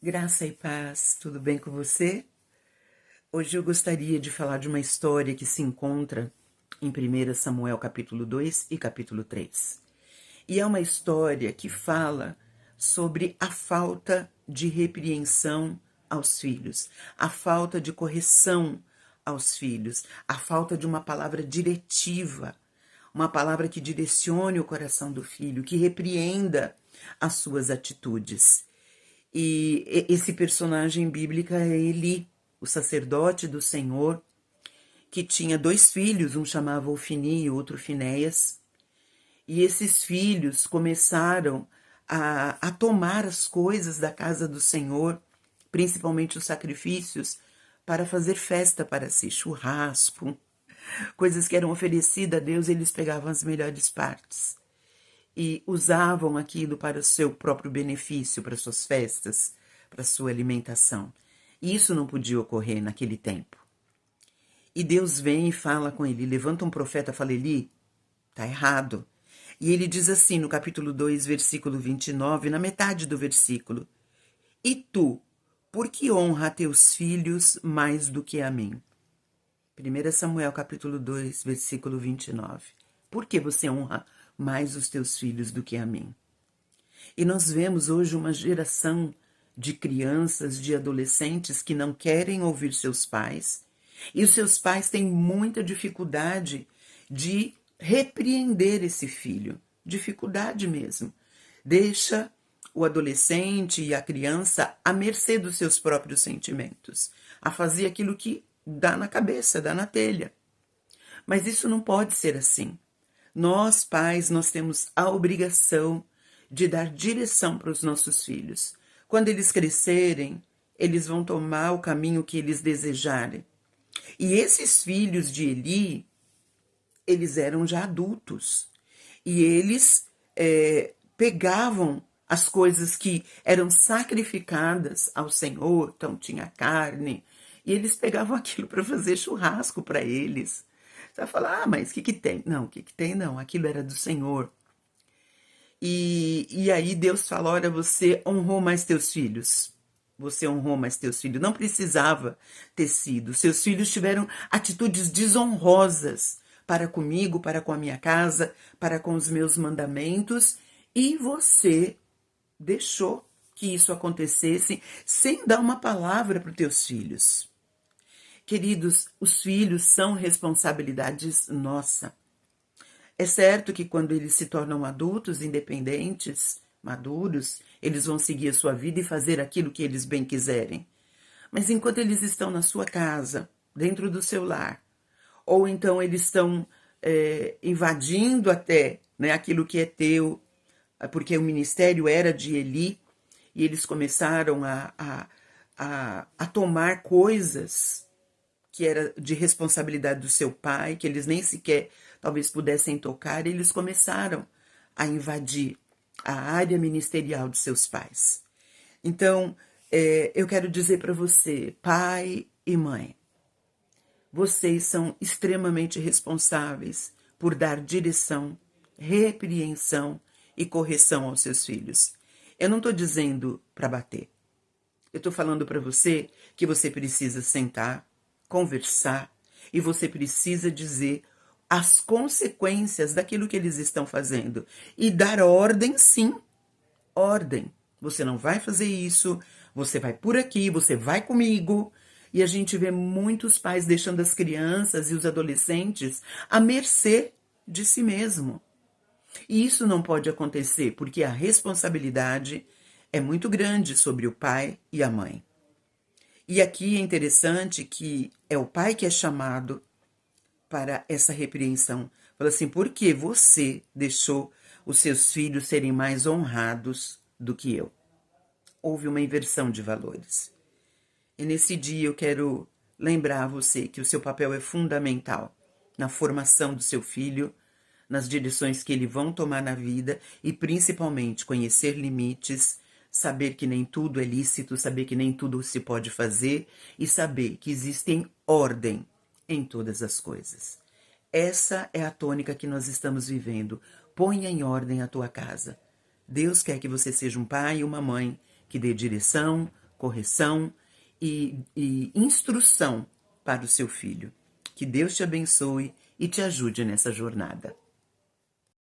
Graça e paz, tudo bem com você? Hoje eu gostaria de falar de uma história que se encontra em 1 Samuel capítulo 2 e capítulo 3. E é uma história que fala sobre a falta de repreensão aos filhos, a falta de correção aos filhos, a falta de uma palavra diretiva, uma palavra que direcione o coração do filho, que repreenda as suas atitudes. E esse personagem bíblico é Eli, o sacerdote do Senhor, que tinha 2 filhos, um chamava Ofni e o outro Finéias. E esses filhos começaram a tomar as coisas da casa do Senhor, principalmente os sacrifícios, para fazer festa para si, churrasco, coisas que eram oferecidas a Deus, eles pegavam as melhores partes e usavam aquilo para o seu próprio benefício, para suas festas, para sua alimentação. E isso não podia ocorrer naquele tempo. E Deus vem e fala com ele, levanta um profeta e fala, Eli, tá errado. E ele diz assim no capítulo 2, versículo 29, na metade do versículo, e tu, por que honra teus filhos mais do que a mim? 1 Samuel capítulo 2, versículo 29. Por que você honra mais os teus filhos do que a mim? E nós vemos hoje uma geração de crianças, de adolescentes que não querem ouvir seus pais, e os seus pais têm muita dificuldade de repreender esse filho, dificuldade mesmo. Deixa o adolescente e a criança à mercê dos seus próprios sentimentos, a fazer aquilo que dá na cabeça, dá na telha. Mas isso não pode ser assim. Nós, pais, nós temos a obrigação de dar direção para os nossos filhos. Quando eles crescerem, eles vão tomar o caminho que eles desejarem. E esses filhos de Eli, eles eram já adultos. E eles pegavam as coisas que eram sacrificadas ao Senhor, então tinha carne, e eles pegavam aquilo para fazer churrasco para eles. Você vai falar, mas o que tem? Não, o que tem não, aquilo era do Senhor. E aí Deus fala, olha, você honrou mais teus filhos. Você honrou mais teus filhos. Não precisava ter sido. Seus filhos tiveram atitudes desonrosas para comigo, para com a minha casa, para com os meus mandamentos. E você deixou que isso acontecesse sem dar uma palavra para os teus filhos. Queridos, os filhos são responsabilidades nossa. É certo que quando eles se tornam adultos, independentes, maduros, eles vão seguir a sua vida e fazer aquilo que eles bem quiserem. Mas enquanto eles estão na sua casa, dentro do seu lar, ou então eles estão invadindo até, né, aquilo que é teu, porque o ministério era de Eli, e eles começaram a tomar coisas que era de responsabilidade do seu pai, que eles nem sequer talvez pudessem tocar, eles começaram a invadir a área ministerial de seus pais. Então, eu quero dizer para você, pai e mãe, vocês são extremamente responsáveis por dar direção, repreensão e correção aos seus filhos. Eu não estou dizendo para bater. Eu estou falando para você que você precisa sentar, conversar, e você precisa dizer as consequências daquilo que eles estão fazendo. E dar ordem, sim, ordem. Você não vai fazer isso, você vai por aqui, você vai comigo. E a gente vê muitos pais deixando as crianças e os adolescentes à mercê de si mesmo. E isso não pode acontecer, porque a responsabilidade é muito grande sobre o pai e a mãe. E aqui é interessante que é o pai que é chamado para essa repreensão. Fala assim, por que você deixou os seus filhos serem mais honrados do que eu? Houve uma inversão de valores. E nesse dia eu quero lembrar você que o seu papel é fundamental na formação do seu filho, nas direções que eles vão tomar na vida e principalmente conhecer limites, saber que nem tudo é lícito, saber que nem tudo se pode fazer e saber que existem ordem em todas as coisas. Essa é a tônica que nós estamos vivendo. Ponha em ordem a tua casa. Deus quer que você seja um pai e uma mãe que dê direção, correção e instrução para o seu filho. Que Deus te abençoe e te ajude nessa jornada.